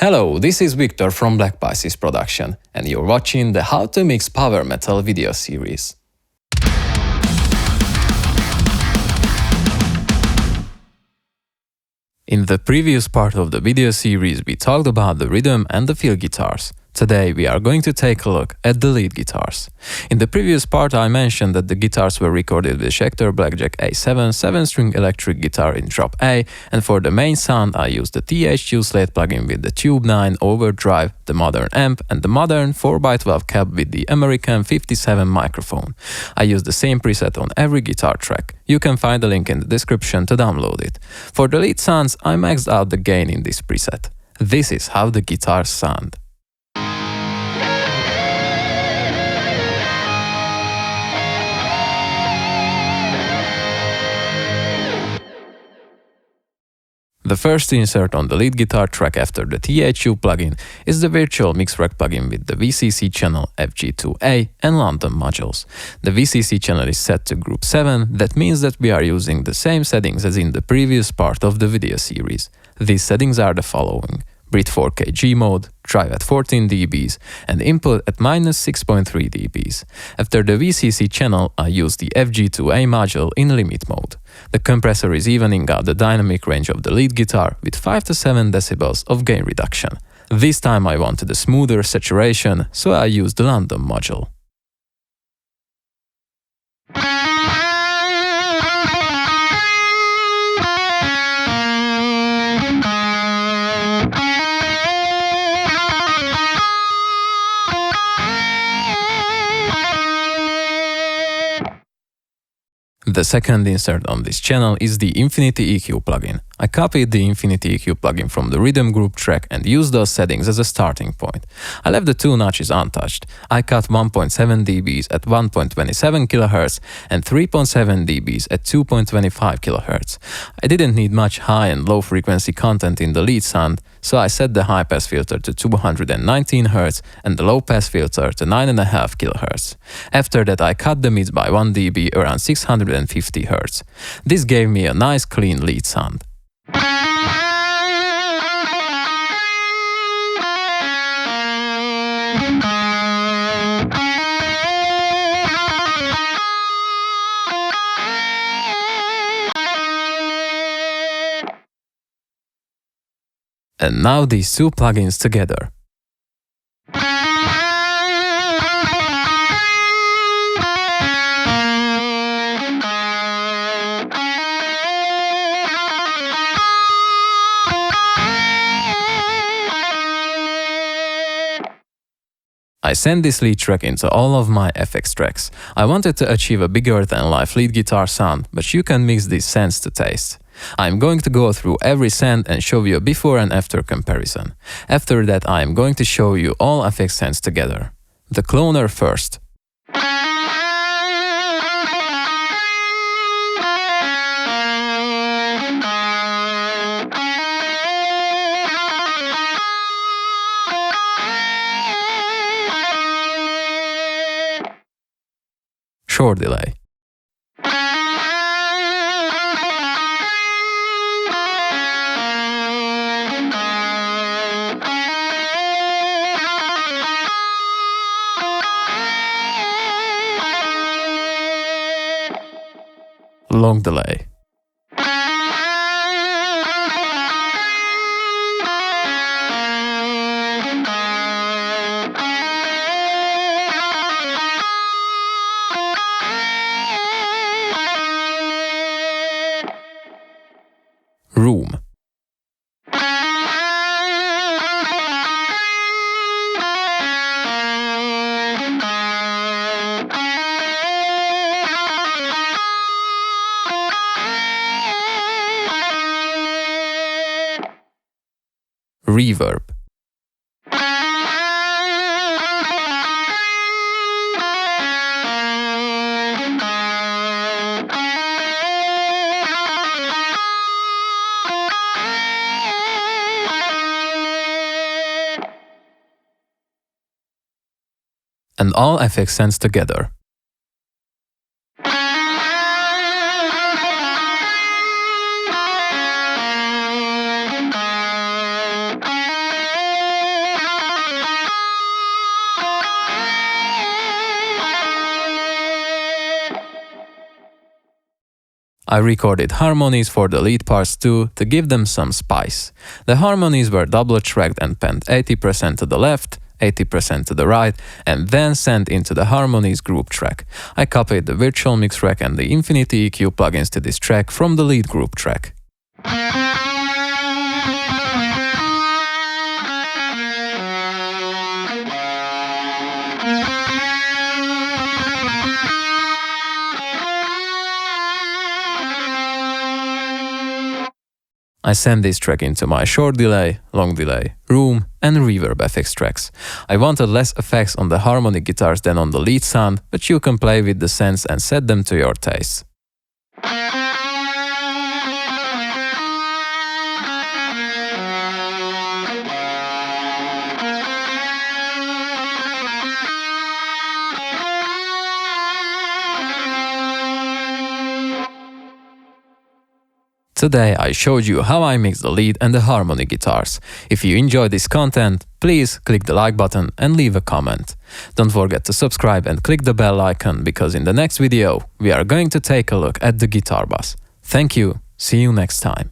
Hello, this is Victor from Black Pisces Production, and you're watching the How to Mix Power Metal video series. In the previous part of the video series, we talked about the rhythm and the feel guitars. Today we are going to take a look at the lead guitars. In the previous part I mentioned that the guitars were recorded with Schecter Blackjack A-7 7-string electric guitar in drop A, and for the main sound I used the THU Slate plugin with the Tube 9 overdrive, the modern amp and the modern 4x12 cab with the American 57 microphone. I used the same preset on every guitar track. You can find the link in the description to download it. For the lead sounds I maxed out the gain in this preset. This is how the guitars sound. The first insert on the lead guitar track after the THU plugin is the virtual mix rack plugin with the VCC channel FG2A and London modules. The VCC channel is set to group 7, that means that we are using the same settings as in the previous part of the video series. These settings are the following: Brit 4K G mode, drive at 14 dBs, and input at -6.3 dBs. After the VCC channel, I use the FG2A module in limit mode. The compressor is evening out the dynamic range of the lead guitar with 5 to 7 decibels of gain reduction. This time I wanted a smoother saturation, so I used the London module. The second insert on this channel is the Infinity EQ plugin. I copied the Infinity EQ plugin from the rhythm group track and used those settings as a starting point. I left the two notches untouched. I cut 1.7 dBs at 1.27 kHz and 3.7 dBs at 2.25 kHz. I didn't need much high and low frequency content in the lead sound, so I set the high pass filter to 219 Hz and the low pass filter to 9.5 kHz. After that I cut the mids by 1 dB around 650 Hz. This gave me a nice clean lead sound. And now these two plugins together. I sent this lead track into all of my FX tracks. I wanted to achieve a bigger than life lead guitar sound, but you can mix these scents to taste. I'm going to go through every scent and show you a before and after comparison. After that I am going to show you all FX scents together. The cloner first. Short delay. Long delay. Room. Reverb. And all FX scents together. I recorded harmonies for the lead parts too to give them some spice. The harmonies were double tracked and penned 80% to the left, 80% to the right, and then sent into the harmonies group track. I copied the virtual mix rack and the Infinity EQ plugins to this track from the lead group track. I send this track into my short delay, long delay, room and reverb effects tracks. I wanted less effects on the harmonic guitars than on the lead sound, but you can play with the sense and set them to your taste. Today I showed you how I mix the lead and the harmonic guitars. If you enjoyed this content, please click the like button and leave a comment. Don't forget to subscribe and click the bell icon, because in the next video we are going to take a look at the guitar bus. Thank you, see you next time.